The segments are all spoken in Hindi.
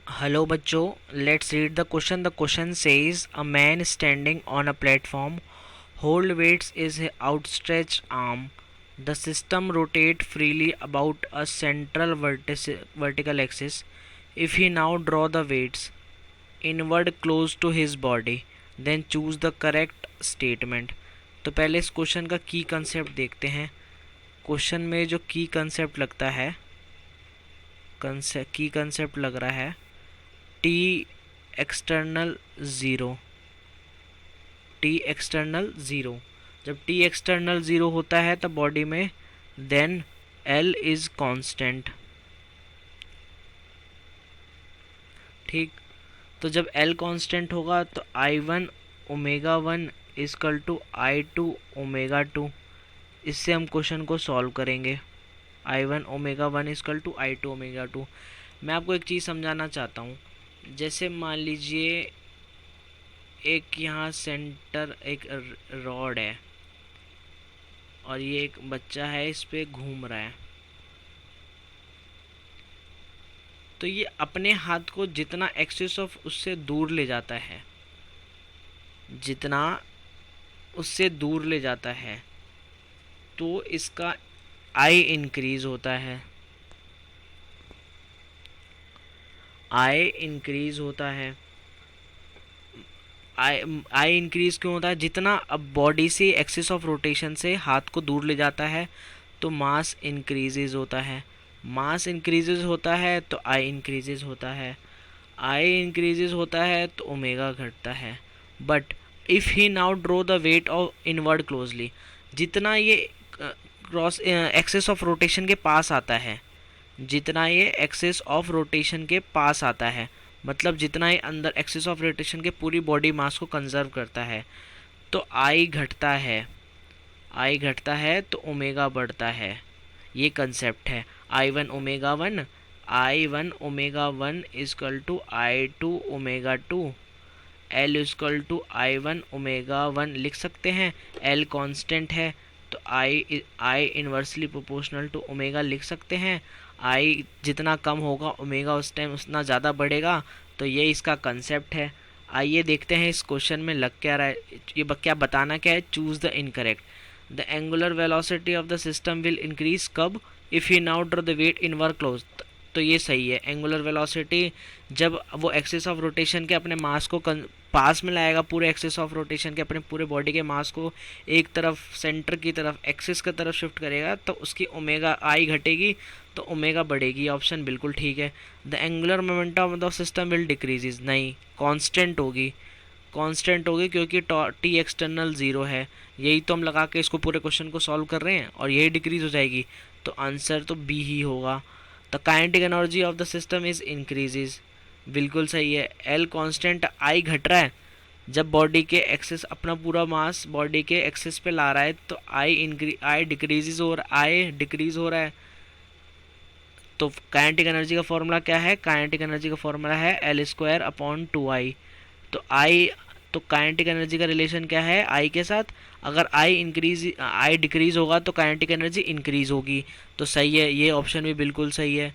Hello बच्चों, let's read the question. The question says a man standing on a platform hold weights his outstretched arm. The system rotate freely about a central vertical axis. If he now draw the weights inward close to his body, then choose the correct statement. तो पहले इस क्वेश्चन का की कंसेप्ट देखते हैं. क्वेश्चन में जो की कंसेप्ट लगता है, की कंसेप्ट लग रहा है T external zero. T external zero, जब टी एक्सटर्नल ज़ीरो होता है तब बॉडी में देन एल इज़ कांस्टेंट. ठीक, तो जब एल कांस्टेंट होगा तो I one omega one equal to I two omega two. इससे हम क्वेश्चन को सॉल्व करेंगे. I one omega one equal to I two omega two. मैं आपको एक चीज़ समझाना चाहता हूँ. जैसे मान लीजिए एक यहाँ सेंटर एक रॉड है और ये एक बच्चा है, इस पे घूम रहा है. तो ये अपने हाथ को जितना एक्सिस ऑफ उससे दूर ले जाता है, जितना उससे दूर ले जाता है, तो इसका आई इंक्रीज होता है. आई इंक्रीज होता है. आई इंक्रीज क्यों होता है? जितना अब बॉडी से एक्सिस ऑफ रोटेशन से हाथ को दूर ले जाता है तो मास इंक्रीजेज होता है. मास इंक्रीजेज होता है तो आई इंक्रीजेज होता है. आई इंक्रीजेज होता है तो ओमेगा घटता है. But if he now draw the weight of inward closely, जितना ये क्रॉस एक्सिस ऑफ रोटेशन के पास आता है, जितना ये एक्सिस ऑफ रोटेशन के पास आता है, मतलब जितना ये अंदर एक्सिस ऑफ रोटेशन के पूरी बॉडी मास को कंजर्व करता है, तो आई घटता है. आई घटता है तो ओमेगा बढ़ता है. ये कंसेप्ट है. I one omega one, I one omega one equal to I two omega two. L equal to I one omega one लिख सकते हैं. एल कांस्टेंट है तो I inversely proportional to omega लिख सकते हैं. आई जितना कम होगा ओमेगा उस टाइम उतना ज़्यादा बढ़ेगा. तो ये इसका कंसेप्ट है. आइए देखते हैं इस क्वेश्चन में लग क्या रहा है. ये क्या बताना क्या है? Choose the incorrect. The angular velocity of the system will increase कब? If he now draw the weight inward close. तो ये सही है. एंगुलर वेलोसिटी जब वो एक्सिस ऑफ रोटेशन के अपने मास को पास में लाएगा, पूरे एक्सिस ऑफ रोटेशन के अपने पूरे बॉडी के मास को एक तरफ सेंटर की तरफ एक्सिस की तरफ शिफ्ट करेगा, तो उसकी ओमेगा आई घटेगी तो ओमेगा बढ़ेगी. ऑप्शन बिल्कुल ठीक है. The angular momentum of the system will decreases. नहीं, कांस्टेंट होगी. कांस्टेंट होगी क्योंकि टी एक्सटर्नल ज़ीरो है. यही तो हम लगा के इसको पूरे क्वेश्चन को सॉल्व कर रहे हैं और यही डिक्रीज हो जाएगी. तो आंसर तो बी ही होगा. The kinetic energy of the system is increases. बिल्कुल सही है. एल कांस्टेंट, आई घट रहा है. जब बॉडी के एक्सेस अपना पूरा मास बॉडी के एक्सेस पे ला रहा है तो आई डिक्रीजेज और आई डिक्रीज हो रहा है. तो काइनेटिक एनर्जी का फॉर्मूला क्या है? काइनेटिक एनर्जी का फॉर्मूला है एल स्क्वायर अपॉन टू आई. तो आई, तो काइनेटिक एनर्जी का रिलेशन क्या है आई के साथ? अगर आई डिक्रीज होगा तो काइनेटिक एनर्जी इंक्रीज होगी. तो सही है, ये ऑप्शन भी बिल्कुल सही है.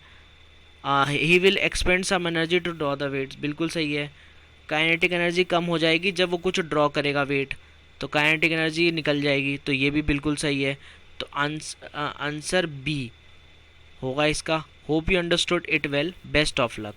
He will expend some energy to draw the weights. बिल्कुल सही है. काइनेटिक एनर्जी कम हो जाएगी जब वो कुछ ड्रॉ करेगा वेट, तो काइनेटिक एनर्जी निकल जाएगी. तो ये भी बिल्कुल सही है. तो आंसर बी होगा इसका. Hope you understood it well. Best of luck.